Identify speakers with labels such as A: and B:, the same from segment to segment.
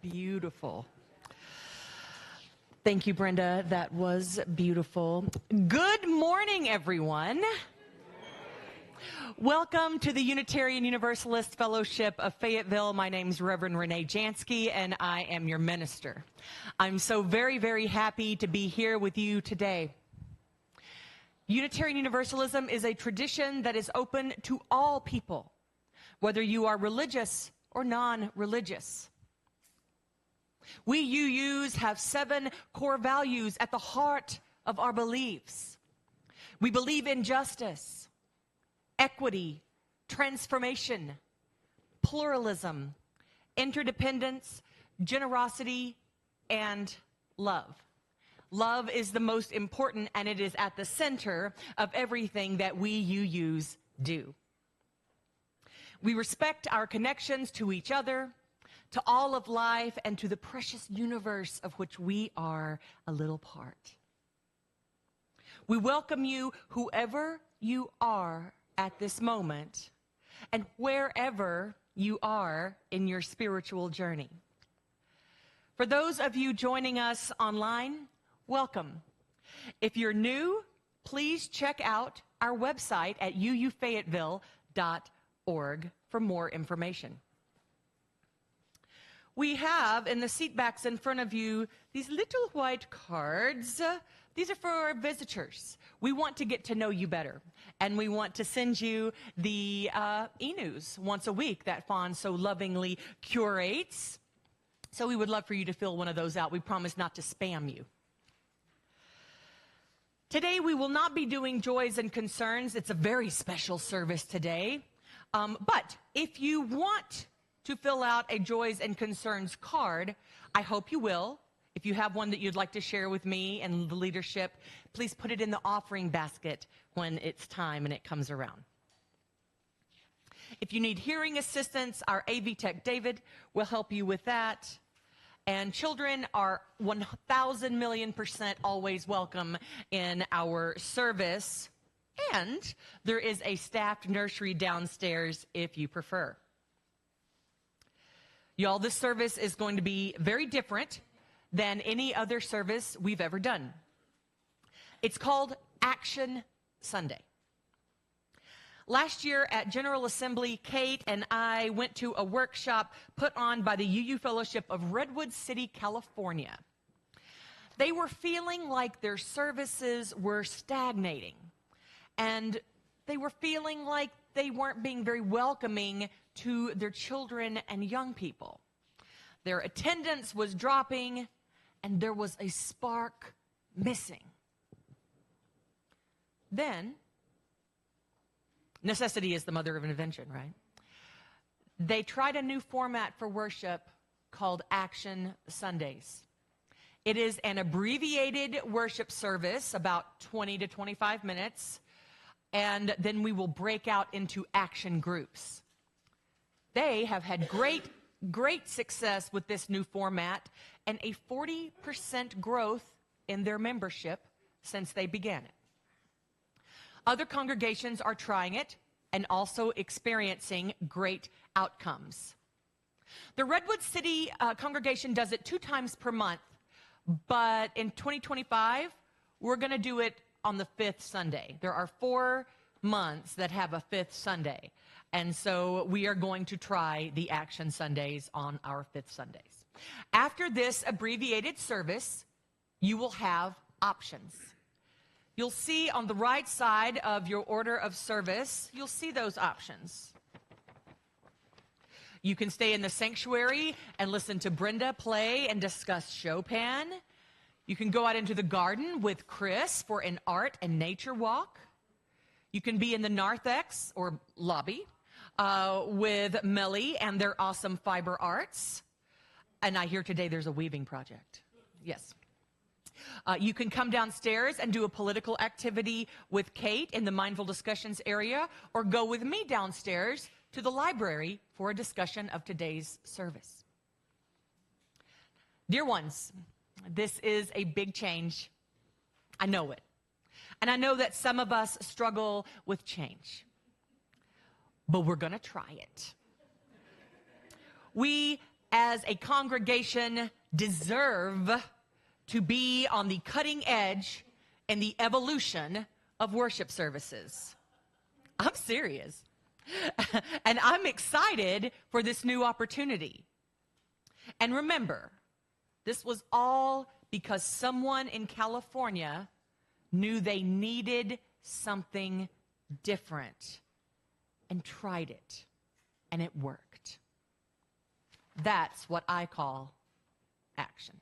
A: Beautiful. Thank you, Brenda. That was beautiful. Good morning, everyone. Welcome to the Unitarian Universalist Fellowship of Fayetteville. My name's Reverend Renee Jansky, and I am your minister. I'm so very, very happy to be here with you today. Unitarian Universalism is a tradition that is open to all people, whether you are religious or non-religious. We UUs have 7 core values at the heart of our beliefs. We believe in justice, equity, transformation, pluralism, interdependence, generosity, and love. Love is the most important, and it is at the center of everything that we UUs do. We respect our connections to each other, to all of life, and to the precious universe of which we are a little part. We welcome you, whoever you are at this moment, and wherever you are in your spiritual journey. For those of you joining us online, welcome. If you're new, please check out our website at uufayetteville.org for more information. We have in the seat backs in front of you these little white cards. These are for our visitors. We want to get to know you better, and we want to send you the e-news once a week that Fawn so lovingly curates. So we would love for you to fill one of those out. We promise not to spam you. Today we will not be doing Joys and Concerns. It's a very special service today. But if you want to fill out a Joys and Concerns card, I hope you will. If you have one that you'd like to share with me and the leadership, please put it in the offering basket when it's time and it comes around. If you need hearing assistance, our AV Tech David will help you with that. And children are 1,000,000,000% always welcome in our service. And there is a staffed nursery downstairs if you prefer. Y'all, this service is going to be very different than any other service we've ever done. It's called Action Sunday. Last year at General Assembly, Kate and I went to a workshop put on by the UU Fellowship of Redwood City, California. They were feeling like their services were stagnating, and they were feeling like they weren't being very welcoming to their children and young people. Their attendance was dropping, and there was a spark missing. Then, necessity is the mother of invention, right? They tried a new format for worship called Action Sundays. It is an abbreviated worship service, about 20 to 25 minutes, and then we will break out into action groups. They have had great success with this new format and a 40% growth in their membership since they began it. Other congregations are trying it and also experiencing great outcomes. The Redwood City congregation does it 2 times per month, but in 2025, we're going to do it on the 5th Sunday. There are 4 months that have a 5th Sunday. And so we are going to try the Action Sundays on our 5th Sundays. After this abbreviated service, you will have options. You'll see on the right side of your order of service, you'll see those options. You can stay in the sanctuary and listen to Brenda play and discuss Chopin. You can go out into the garden with Chris for an art and nature walk. You can be in the narthex or lobby with Melly and their awesome fiber arts. And I hear today there's a weaving project. Yes. You can come downstairs and do a political activity with Kate in the Mindful Discussions area, or go with me downstairs to the library for a discussion of today's service. Dear ones, this is a big change. I know it. And I know that some of us struggle with change. But we're going to try it. We as a congregation deserve to be on the cutting edge in the evolution of worship services. I'm serious. And I'm excited for this new opportunity. And remember, this was all because someone in California knew they needed something different and tried it, and it worked. That's what I call action.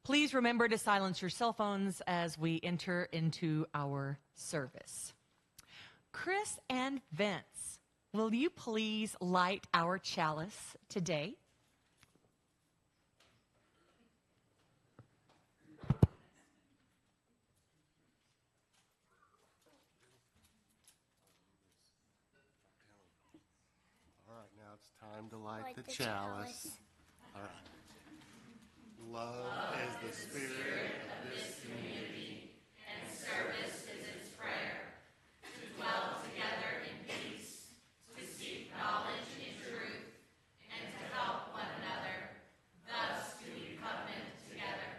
A: Please remember to silence your cell phones as we enter into our service. Chris and Vince, will you please light our chalice today?
B: All right, now it's time to light the chalice. All right. Love is the spirit of this community, and service is its prayer. To dwell together in peace, to seek knowledge in truth, and to help one another, thus to be covenant together.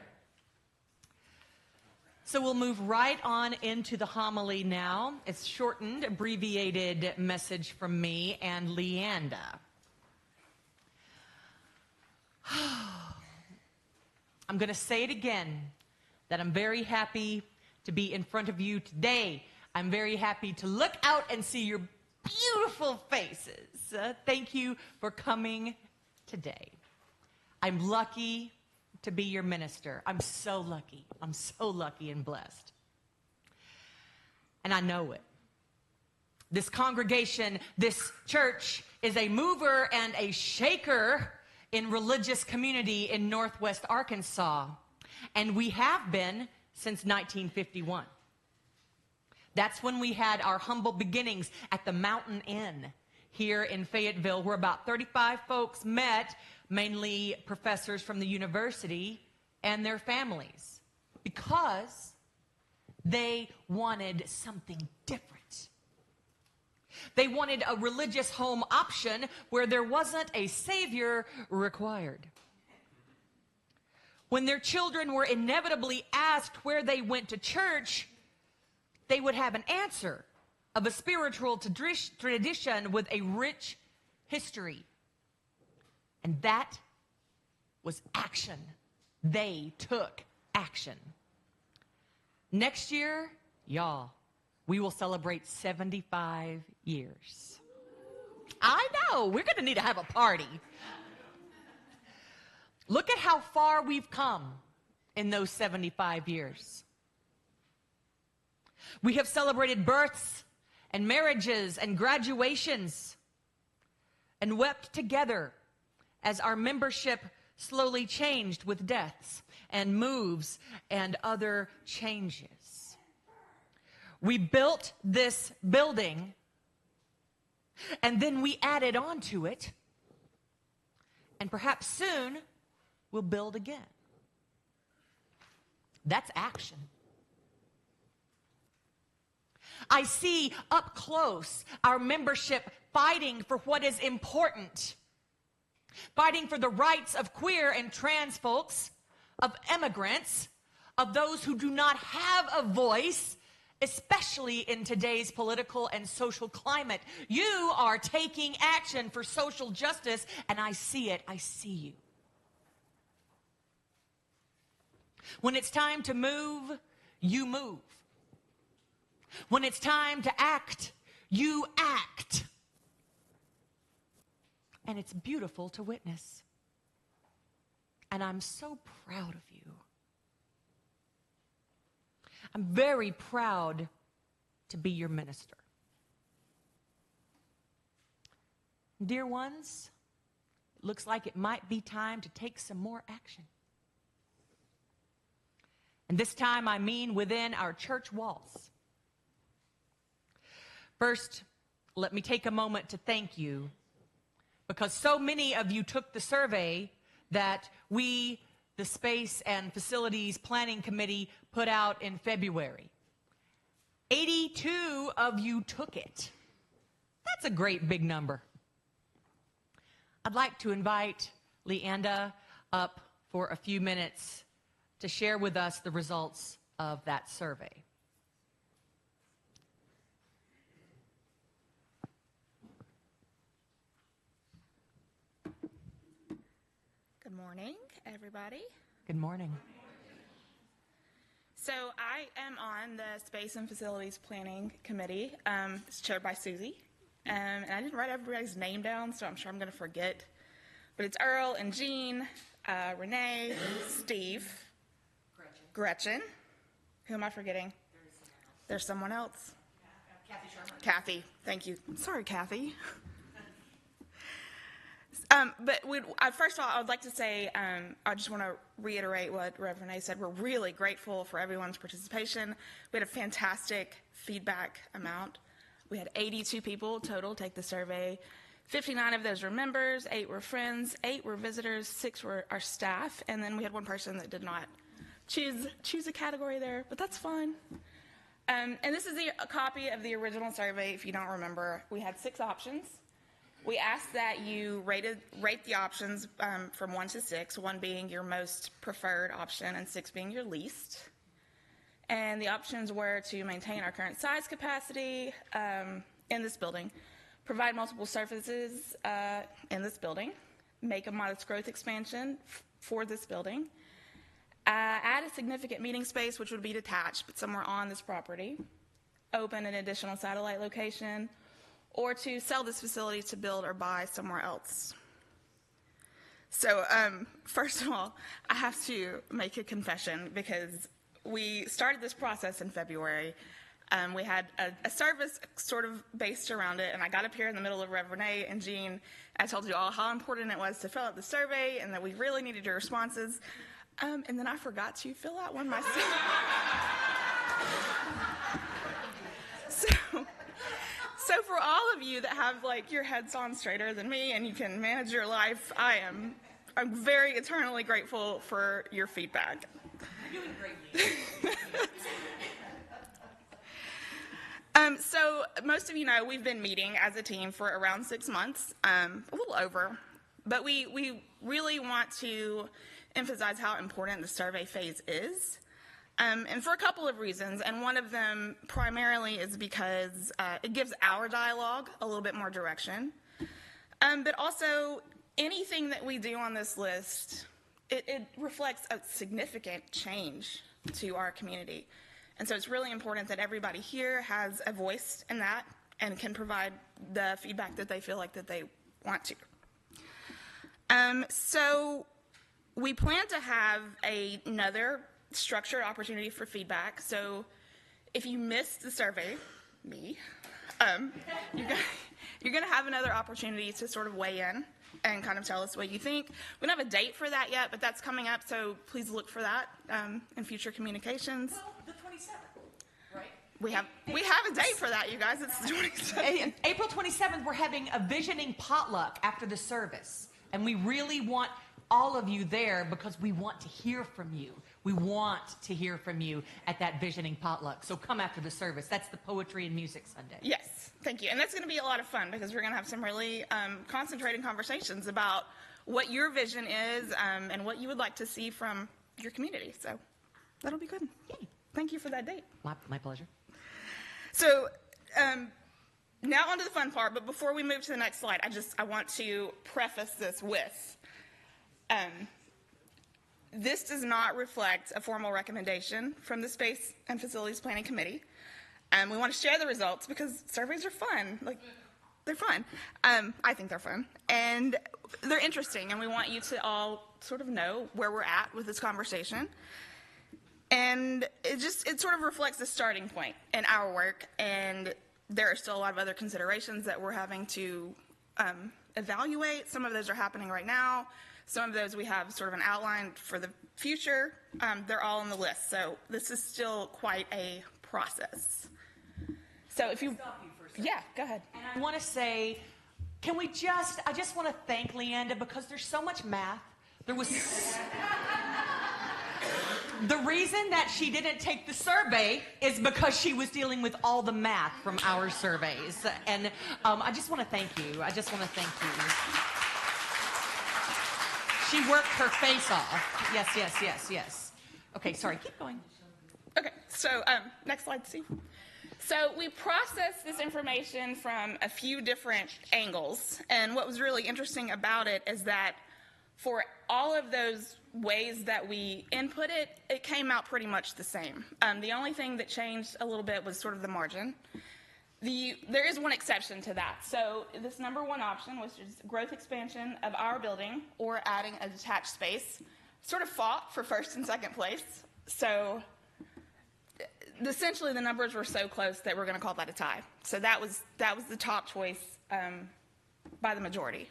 A: So we'll move right on into the homily now. It's shortened, abbreviated message from me and Leanda. I'm going to say it again, that I'm very happy to be in front of you today. I'm very happy to look out and see your beautiful faces. Thank you for coming today. I'm lucky to be your minister. I'm so lucky. I'm so lucky and blessed. And I know it. This congregation, this church, is a mover and a shaker in religious community in Northwest Arkansas. And we have been since 1951. That's when we had our humble beginnings at the Mountain Inn here in Fayetteville, where about 35 folks met, mainly professors from the university and their families, because they wanted something different. They wanted a religious home option where there wasn't a savior required. When their children were inevitably asked where they went to church, they would have an answer of a spiritual tradition with a rich history. And that was action. They took action. Next year, y'all, we will celebrate 75 years. I know, we're going to need to have a party. Look at how far we've come in those 75 years. We have celebrated births and marriages and graduations and wept together as our membership slowly changed with deaths and moves and other changes. We built this building, and then we added on to it, and perhaps soon we'll build again. That's action. I see up close our membership fighting for what is important, fighting for the rights of queer and trans folks, of immigrants, of those who do not have a voice, especially in today's political and social climate. You are taking action for social justice, and I see it. I see you. When it's time to move, you move. When it's time to act, you act. And it's beautiful to witness. And I'm so proud of you. I'm very proud to be your minister. Dear ones, it looks like it might be time to take some more action. And this time I mean within our church walls. First, let me take a moment to thank you, because so many of you took the survey that we, the Space and Facilities Planning Committee, put out in February. 82 of you took it. That's a great big number. I'd like to invite Leanda up for a few minutes to share with us the results of that survey.
C: Good morning, everybody.
A: Good morning.
C: So I am on the Space and Facilities Planning Committee. It's chaired by Susie. And I didn't write everybody's name down, so I'm sure I'm going to forget. But it's Earl and Jean, Renee, Steve, Gretchen. Who am I forgetting? There's someone else.
A: Kathy Sherman.
C: Kathy, thank you. Sorry, Kathy. First of all, I would like to say, I just want to reiterate what Reverend Renee said. We're really grateful for everyone's participation. We had a fantastic feedback amount. We had 82 people total take the survey. 59 of those were members, 8 were friends, 8 were visitors, 6 were our staff, and then we had one person that did not choose a category there, but that's fine. And this is a copy of the original survey, if you don't remember. We had 6 options. We asked that you rate the options from 1 to 6, 1 being your most preferred option and 6 being your least. And the options were to maintain our current size capacity in this building, provide multiple services in this building, make a modest growth expansion for this building, add a significant meeting space, which would be detached but somewhere on this property, open an additional satellite location, or to sell this facility to build or buy somewhere else. So first of all, I have to make a confession because we started this process in February. We had a service sort of based around it, and I got up here in the middle of Reverend Renee and Jean. I told you all how important it was to fill out the survey and that we really needed your responses. And then I forgot to fill out one myself. So for all of you that have like your heads on straighter than me and you can manage your life, I'm very eternally grateful for your feedback.
A: You're doing great.
C: So most of you know we've been meeting as a team for around 6 months, a little over, but we really want to emphasize how important the survey phase is. And for a couple of reasons, and one of them primarily is because it gives our dialogue a little bit more direction. But also, anything that we do on this list, it reflects a significant change to our community. And so it's really important that everybody here has a voice in that and can provide the feedback that they feel like that they want to. So we plan to have another structured opportunity for feedback. So if you missed the survey, you're going to have another opportunity to sort of weigh in and kind of tell us what you think. We don't have a date for that yet, but that's coming up, so please look for that in future communications.
A: Well, the 27th, right?
C: We have a date for that, you guys. It's the 27th.
A: April 27th, we're having a visioning potluck after the service, and we really want all of you there because we want to hear from you. We want to hear from you at that visioning potluck. So come after the service. That's the Poetry and Music Sunday.
C: Yes, thank you. And that's going to be a lot of fun because we're going to have some really concentrated conversations about what your vision is and what you would like to see from your community. So that'll be good.
A: Yay.
C: Thank you for that date.
A: My pleasure.
C: So now on to the fun part. But before we move to the next slide, I want to preface this with this does not reflect a formal recommendation from the Space and Facilities Planning Committee. We want to share the results because surveys are fun. Like, they're fun. I think they're fun. And they're interesting, and we want you to all sort of know where we're at with this conversation. And it sort of reflects the starting point in our work, and there are still a lot of other considerations that we're having to evaluate. Some of those are happening right now. Some of those we have sort of an outline for the future. They're all on the list. So this is still quite a process. So if you,
A: Stop you for a second.
C: yeah, go ahead.
A: And I want to say, I just want to thank Leanda because there's so much math. There was, the reason that she didn't take the survey is because she was dealing with all the math from our surveys. And I just want to thank you. She worked her face off. Yes, yes, yes, yes. Okay, sorry, keep going.
C: Okay, so next slide, Steve. So we processed this information from a few different angles, and what was really interesting about it is that for all of those ways that we input it, it came out pretty much the same. The only thing that changed a little bit was sort of the margin. There is one exception to that. So this number one option, which is growth expansion of our building or adding a detached space, sort of fought for first and second place. So essentially the numbers were so close that we're going to call that a tie. So that was the top choice by the majority.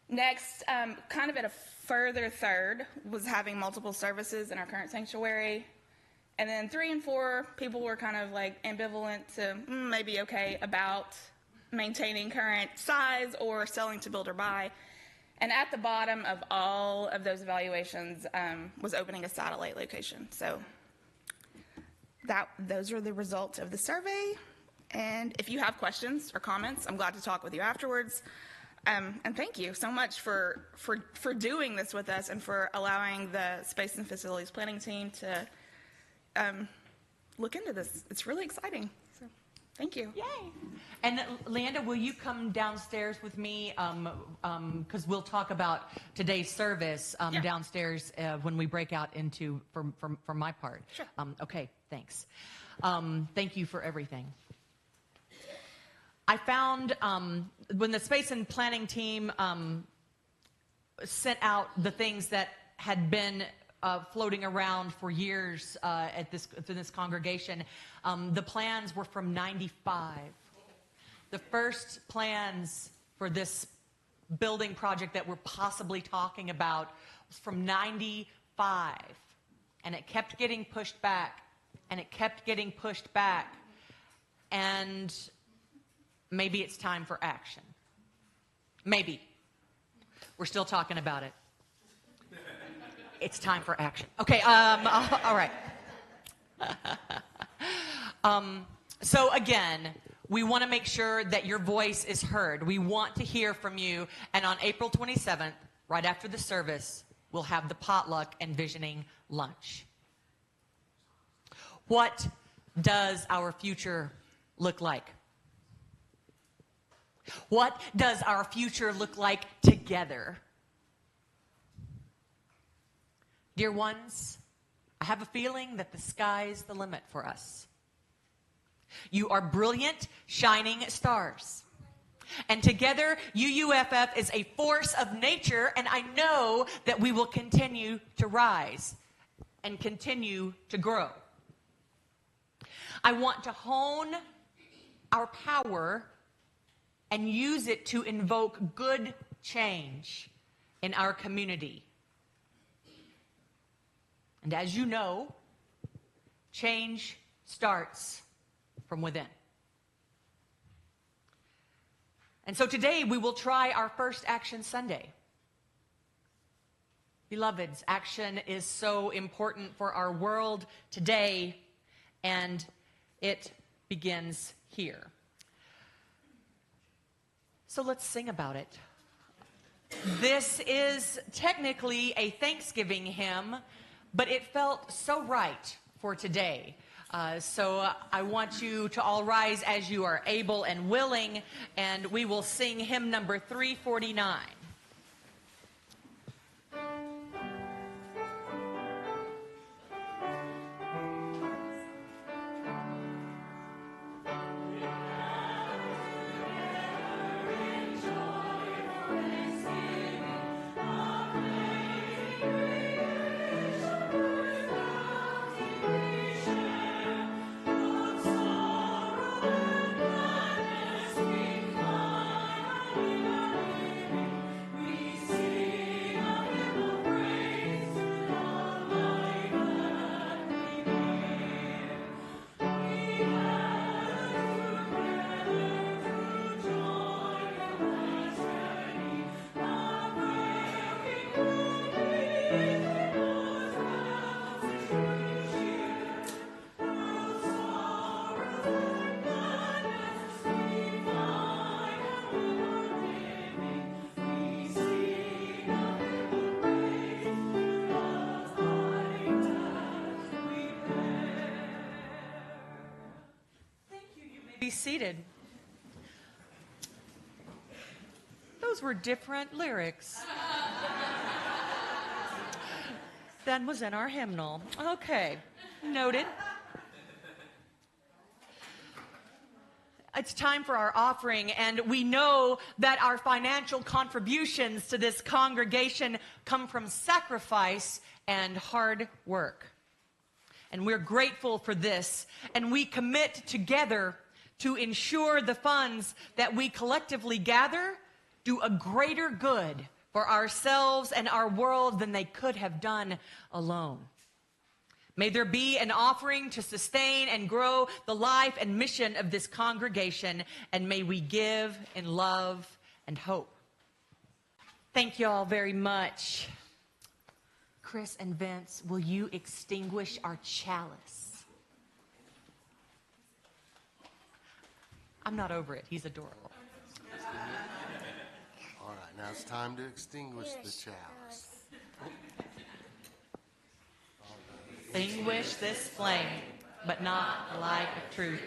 C: Next, kind of at a further third, was having multiple services in our current sanctuary. And then 3 and 4, people were kind of like ambivalent to maybe okay about maintaining current size or selling to build or buy. And at the bottom of all of those evaluations was opening a satellite location. So those are the results of the survey. And if you have questions or comments, I'm glad to talk with you afterwards. And thank you so much for doing this with us and for allowing the Space and Facilities Planning team to look into this. It's really exciting. So, thank you.
A: Yay. And Leanda, will you come downstairs with me? Because we'll talk about today's service downstairs when we break out into, for my part.
C: Sure.
A: Okay, thanks. Thank you for everything. I found when the Space and Planning team sent out the things that had been floating around for years to this congregation, the plans were from '95. The first plans for this building project that we're possibly talking about was from '95, and it kept getting pushed back, and it kept getting pushed back, and maybe it's time for action. Maybe. We're still talking about it. It's time for action. Okay, all right. So again, we want to make sure that your voice is heard. We want to hear from you. And on April 27th, right after the service, we'll have the potluck and visioning lunch. What does our future look like? What does our future look like together? Dear ones, I have a feeling that the sky's the limit for us. You are brilliant, shining stars. And together, UUFF is a force of nature, and I know that we will continue to rise and continue to grow. I want to hone our power and use it to invoke good change in our community. And as you know, change starts from within. And so today we will try our first Action Sunday. Beloveds, action is so important for our world today, and it begins here. So let's sing about it. This is technically a Thanksgiving hymn, but it felt so right for today. So I want you to all rise as you are able and willing, and we will sing hymn number 349. Be seated. Those were different lyrics than was in our hymnal. Okay, noted. It's time for our offering, and we know that our financial contributions to this congregation come from sacrifice and hard work. And we're grateful for this, and we commit together to ensure the funds that we collectively gather do a greater good for ourselves and our world than they could have done alone. May there be an offering to sustain and grow the life and mission of this congregation, and may we give in love and hope. Thank you all very much. Chris and Vince, will you extinguish our chalice? I'm not over it. He's adorable.
B: All right, now it's time to extinguish the chalice.
A: Extinguish this flame, but not the light of truth,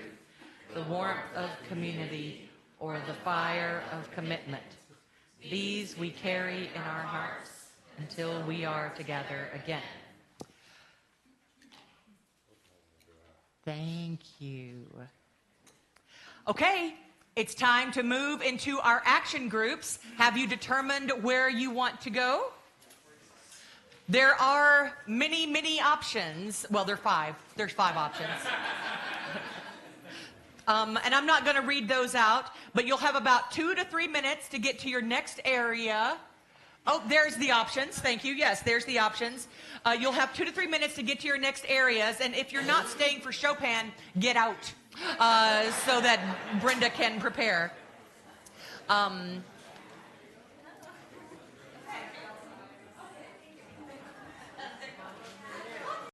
A: the warmth of community, or the fire of commitment. These we carry in our hearts until we are together again. Thank you. Okay, it's time to move into our action groups. Have you determined where you want to go? There are many, many options. Well, there are five. There's 5 options. And I'm not going to read those out, but you'll have about 2 to 3 minutes to get to your next area. Oh, there's the options. Thank you. Yes, there's the options. You'll have 2 to 3 minutes to get to your next areas. And if you're not staying for Chopin, get out so that Brenda can prepare.